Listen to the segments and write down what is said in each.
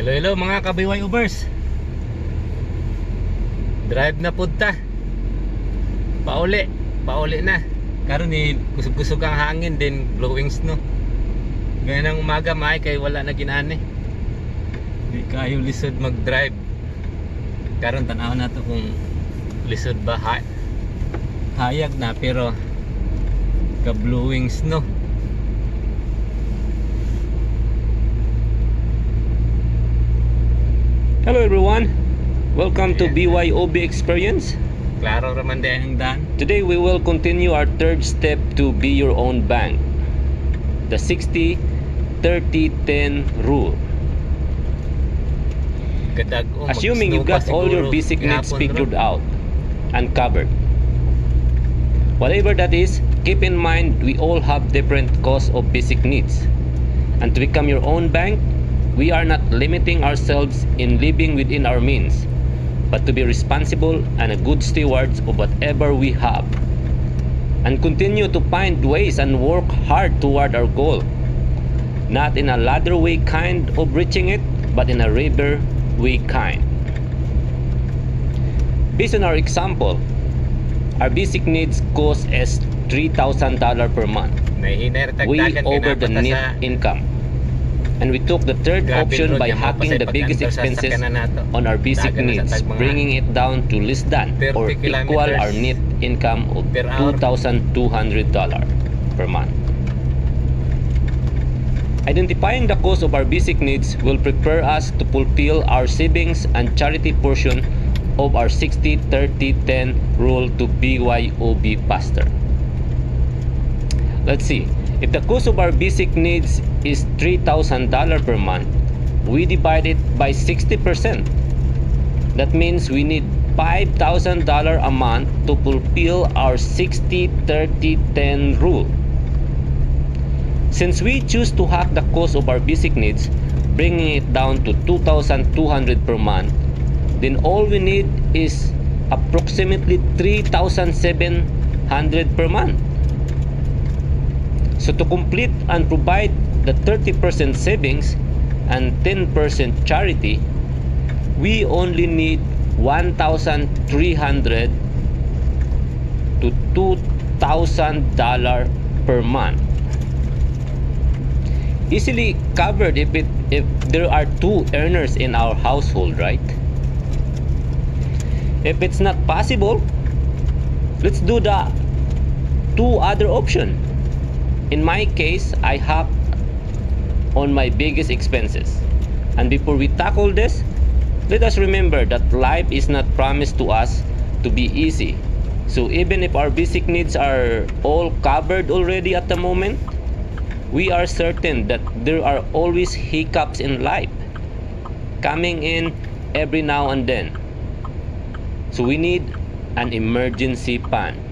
Hello, hello mga kabiway ubers. Drive na punta. Pauli na. Karon ni kusog-kusog ang hangin din, blowing snow. Gaya ng umaga may kay wala na ginani. Di kayo lisod mag-drive. Karon tanaw na to kung lisod ba hayag na pero ka blowing snow. Hello everyone, welcome to BYOB Experience. Klaro raman din ang daan. Today we will continue our third step to be your own bank, the 60-30-10 rule. Assuming you got all your basic needs figured out and covered. Whatever that is, keep in mind we all have different costs of basic needs. And to become your own bank, we are not limiting ourselves in living within our means, but to be responsible and a good stewards of whatever we have, and continue to find ways and work hard toward our goal, not in a ladder way kind of reaching it, but in a river way kind. Based on our example, our basic needs cost is $3,000 per month, way over the net income. And we took the third option by hacking the biggest expenses on our basic needs, bringing it down to less than or equal our net income of $2,200 per month. Identifying the cost of our basic needs will prepare us to fulfill our savings and charity portion of our 60-30-10 rule to BYOB faster. Let's see. If the cost of our basic needs is $3,000 per month, we divide it by 60%. That means we need $5,000 a month to fulfill our 60-30-10 rule. Since we choose to hack the cost of our basic needs, bringing it down to $2,200 per month, then all we need is approximately $3,700 per month. So to complete and provide the 30% savings and 10% charity, we only need $1,300 to $2,000 per month. Easily covered if there are two earners in our household, right? If it's not possible, let's do the two other options. In my case, I have on my biggest expenses. And before we tackle this, let us remember that life is not promised to us to be easy. So even if our basic needs are all covered already at the moment, we are certain that there are always hiccups in life coming in every now and then. So we need an emergency fund.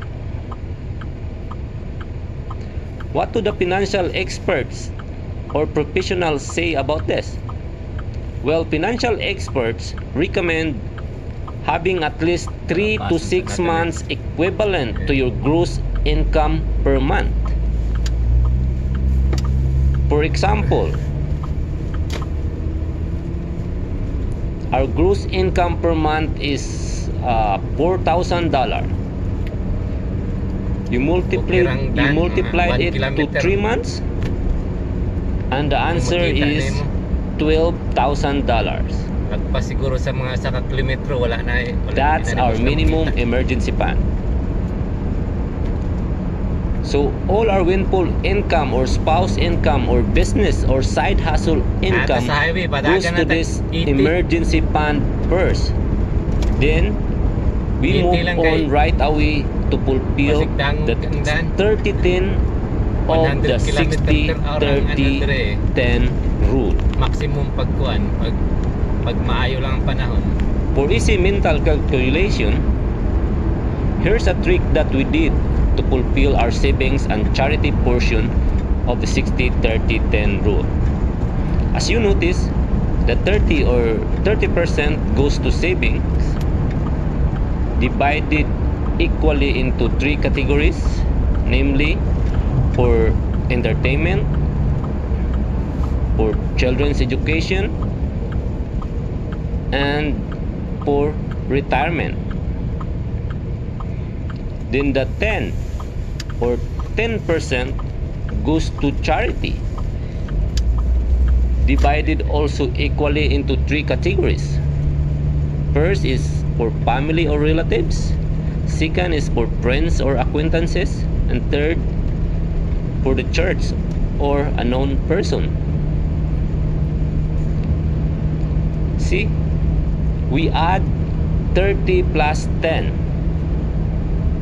What do the financial experts or professionals say about this? Well, financial experts recommend having at least 3 to 6 months equivalent to your gross income per month. For example, our gross income per month is $4,000. You multiplied it to 3 months, and the answer is $12,000. Siguro sa mga sa kilometro wala na. That's our minimum emergency fund. So all our windfall income or spouse income or business or side hustle income goes to this emergency fund first. Then we move on right away to fulfill the 30-10 of the 60-30-10 rule. Maximum pagkuan pag maayo lang ang panahon. For easy mental calculation, here's a trick that we did to fulfill our savings and charity portion of the 60-30-10 rule. As you notice, the 30% goes to savings, divided equally into 3 categories, namely for entertainment, for children's education, and for retirement. Then the 10 or 10% goes to charity, divided also equally into 3 categories. First is for family or relatives, second is for friends or acquaintances, and third for the church or a known person. See, we add 30 plus 10,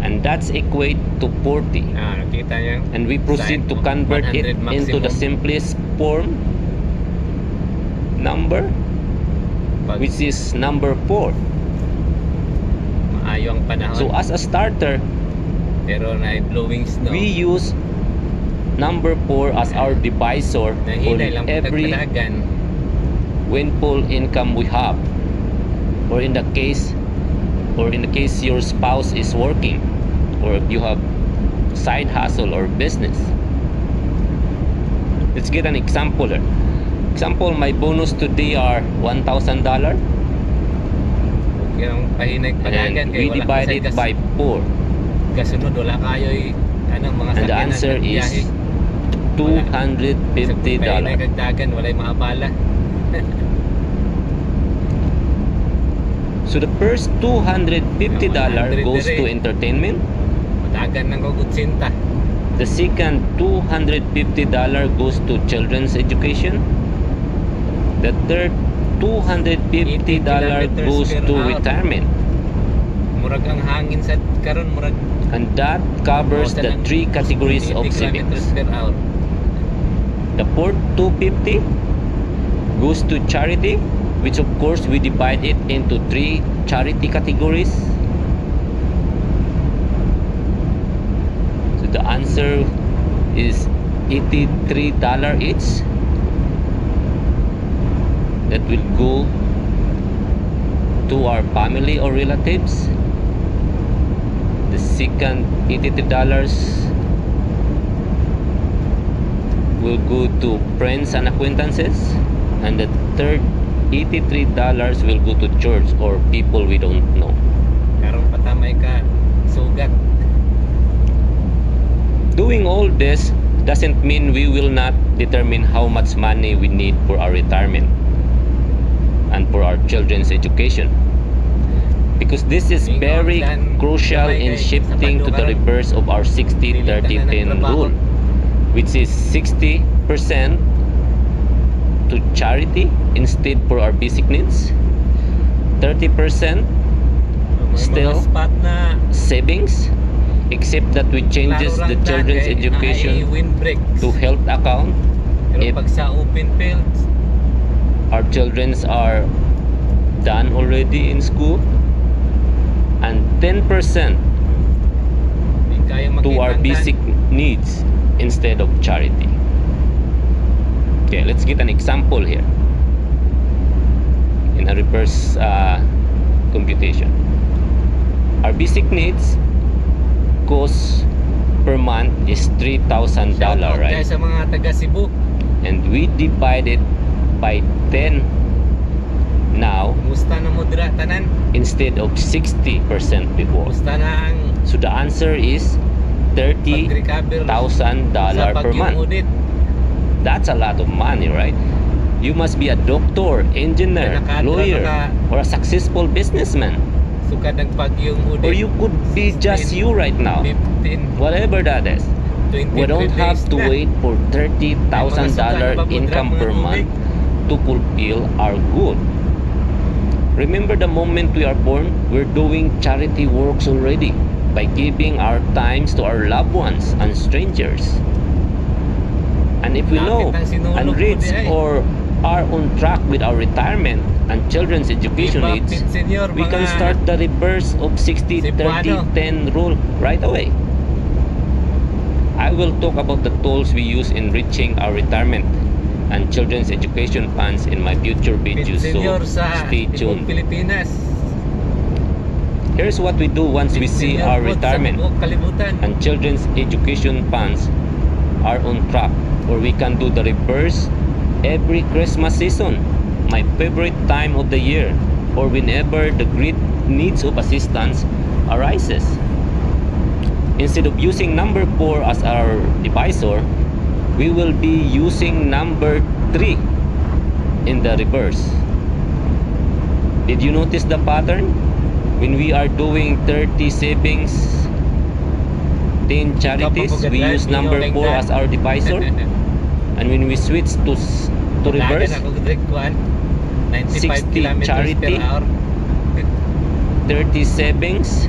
and that's equate to 40. Nakita niyo? And we proceed to convert it 100 into the maximum. simplest form number, which is number 4. Maayo ang panahon. So as a starter, pero na-blowing snow. we use number 4 as our divisor on Nahinay lang every pagdagan. windfall income we have, or in the case your spouse is working, or if you have side hustle or business. Let's get an example here. Example, my bonus today are $1,000, Yung pahinag and padagan we divide it by 4, kasunod wala kayo mga and the sakyanan answer ng is biyahe. $250. Pahinag kagdagan walay maabala. So the first $250 goes to 100 entertainment. Padagan ng kugutsinta. The second $250 goes to children's education. The third $250 goes to retirement. Murag ang hangin sa karon murag And that covers the 3 categories of 80 savings. kilometers per hour. The fourth $250 goes to charity, which of course we divide it into 3 charity categories. So the answer is $83 each. That will go to our family or relatives. The second $83 will go to friends and acquaintances, and the third $83 will go to church or people we don't know. Karon patamay ka sugat. Doing all this doesn't mean we will not determine how much money we need for our retirement and for our children's education, because this is very crucial in shifting to the reverse of our 60-30-10 rule, which is 60% to charity instead for our basic needs, 30% still savings, except that we changes the children's education to health account if pag sa open fields our children are done already in school, and 10% to our basic needs instead of charity. Okay, let's get an example here in a reverse computation. Our basic needs cost per month is $3,000, right? Sa mga taga Cebu, And we divide it by 10 now musta na mo dira tanan? instead of 60% before. Musta na ang So the answer is $30,000 per month. Udit. That's a lot of money, right? You must be a doctor, engineer, lawyer, or a successful businessman. Sukad ng pagyong udit. Or you could be just you right now, 15, whatever that is. 23 We don't have days to na. wait for $30,000 income per month to fulfill our goal. Remember, the moment we are born, we're doing charity works already by giving our times to our loved ones and strangers. And if we know and reach or are on track with our retirement and children's education needs, we can start the reverse of 60-30-10 rule right away. I will talk about the tools we use in reaching our retirement and children's education funds in my future videos, so stay tuned. Here's what we do once we see our retirement and children's education funds are on track, or we can do the reverse every Christmas season, my favorite time of the year. or whenever the great needs of assistance arises. Instead of using number 4 as our divisor, we will be using number 3 in the reverse. Did you notice the pattern? When we are doing 30 savings, 10 charities, we use number 4 as our divisor. And when we switch to reverse, 60 charity, 30 savings,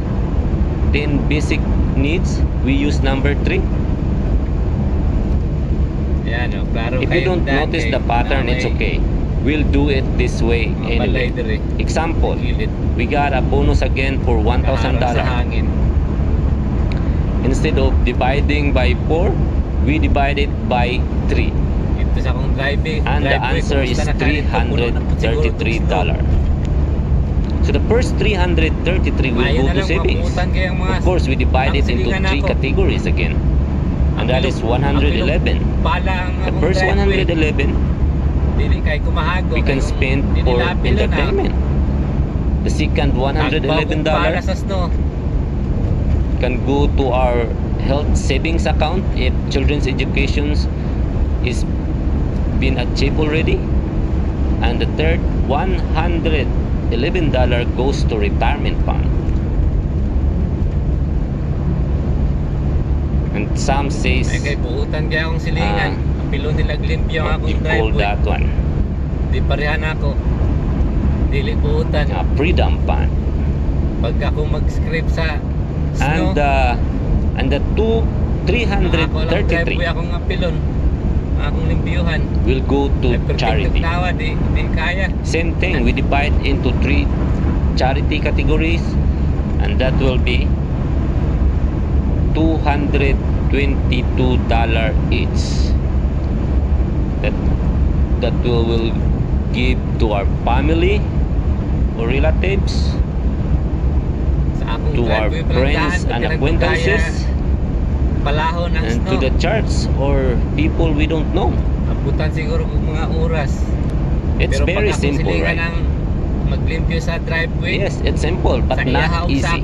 10 basic needs, we use number 3. If you don't notice the pattern, it's okay. We'll do it this way anyway. Example, we got a bonus again for $1,000. Instead of dividing by 4, we divide it by 3. And the answer is $333. So the first 333 will go to savings. Of course, we divide it into 3 categories again. And that is 111. The first 111, we can spend for entertainment. The second $111 can go to our health savings account if children's education is been achieved already. And the third $111 goes to retirement fund. And some says what you call that one, freedom fund. And the 333 will go to charity. Same thing, we divide into 3 charity categories, and that will be $222 each. That we will give to our family or relatives, to our friends and acquaintances, and to the church or people we don't know. It's very simple, right? Yes, it's simple, but not easy.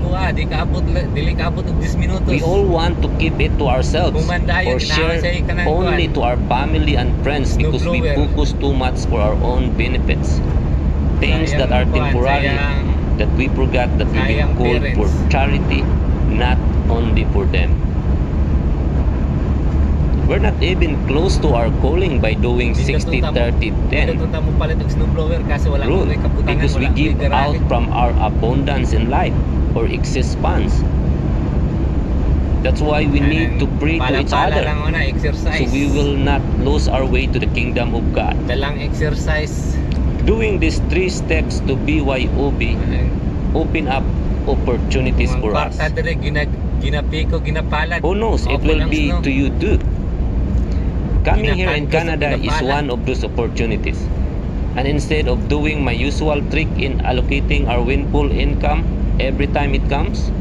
We all want to keep it to ourselves or share only to our family and friends because we focus too much for our own benefits. Things that are temporary, that we forgot that we been called for charity, not only for them. We're not even close to our calling by doing 60-30-10 rule, because we give out from our abundance in life or excess funds. That's why we need to pray to each other, so we will not lose our way to the kingdom of God. Doing these 3 steps to BYOB open up opportunities for us. Who knows, it will be to you too. Coming here in Canada is one of those opportunities. And instead of doing my usual trick in allocating our windfall income every time it comes,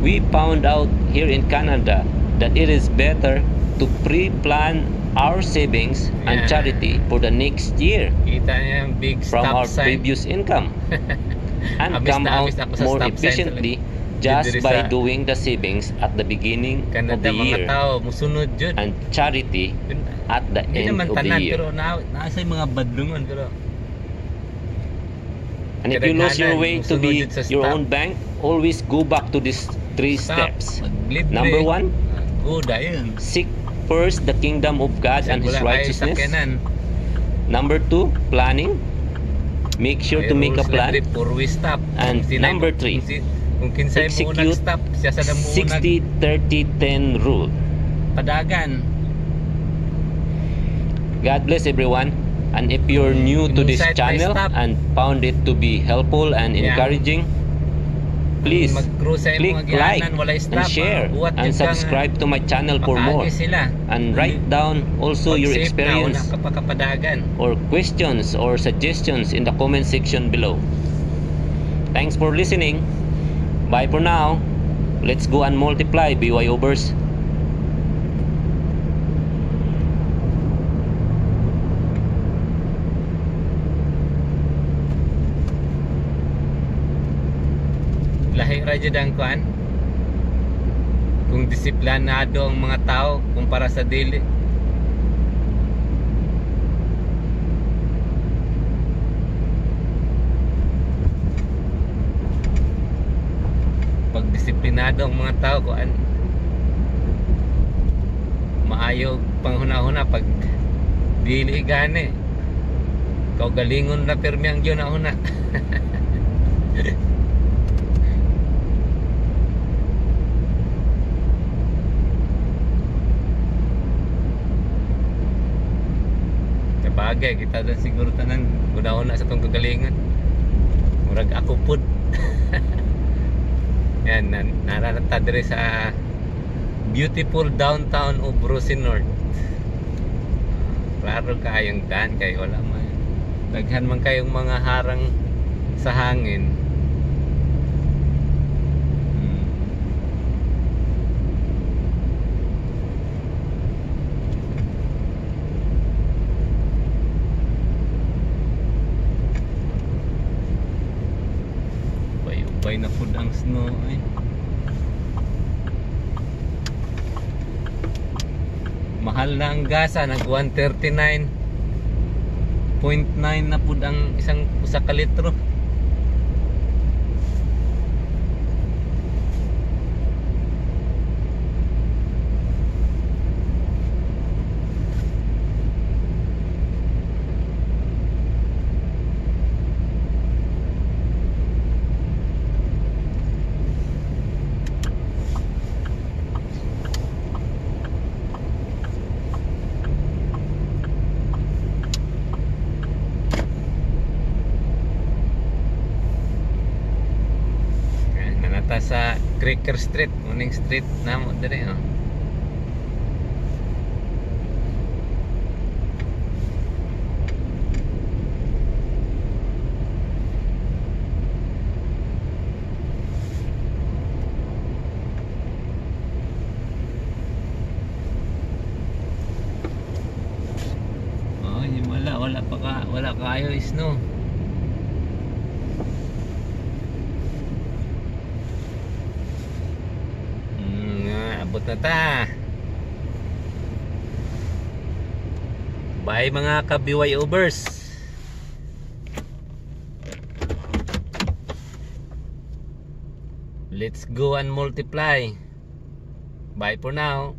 we found out here in Canada that it is better to pre-plan our savings and charity for the next year from our previous income and come out more efficiently just by doing the savings at the beginning of the year and charity at the end of the year. And if you lose your way to be your own bank, always go back to these 3 steps. Number 1, seek first the kingdom of God and His righteousness. Number 2, planning. Make sure to make a plan. And number 3, execute 60-30-10 rule. God bless everyone. And if you're new to this channel and found it to be helpful and encouraging, please click like and share and subscribe to my channel for more. And write down also your experience or questions or suggestions in the comment section below. Thanks for listening. Bye for now. Let's go and multiply, BYObers. ra jud ang kuan. Kung disiplinado ang mga tao kumpara sa dili. Pag disiplinado ang mga tao kuan, maayo panghuna-huna. Pag dili gani, kau galingon na pirmi ang yun na huna. Bagay kita doon siguro tanan una-una sa tong kagalingan. Murag ako pud. Yan, nararata dire sa beautiful downtown of Rosinord. Klaro kayong daan kay wala man. Daghan man kayong mga harang sa hangin. Ubay na food ang snow eh. Mahal na ang gasa, nag 139.9 na food ang isang usa ka litro. Sa Cracker Street, Morning Street namo dire oh. Oh, wala kayo snow. Abot na ta. Bye mga ka-BY overs. Let's go and multiply. Bye for now.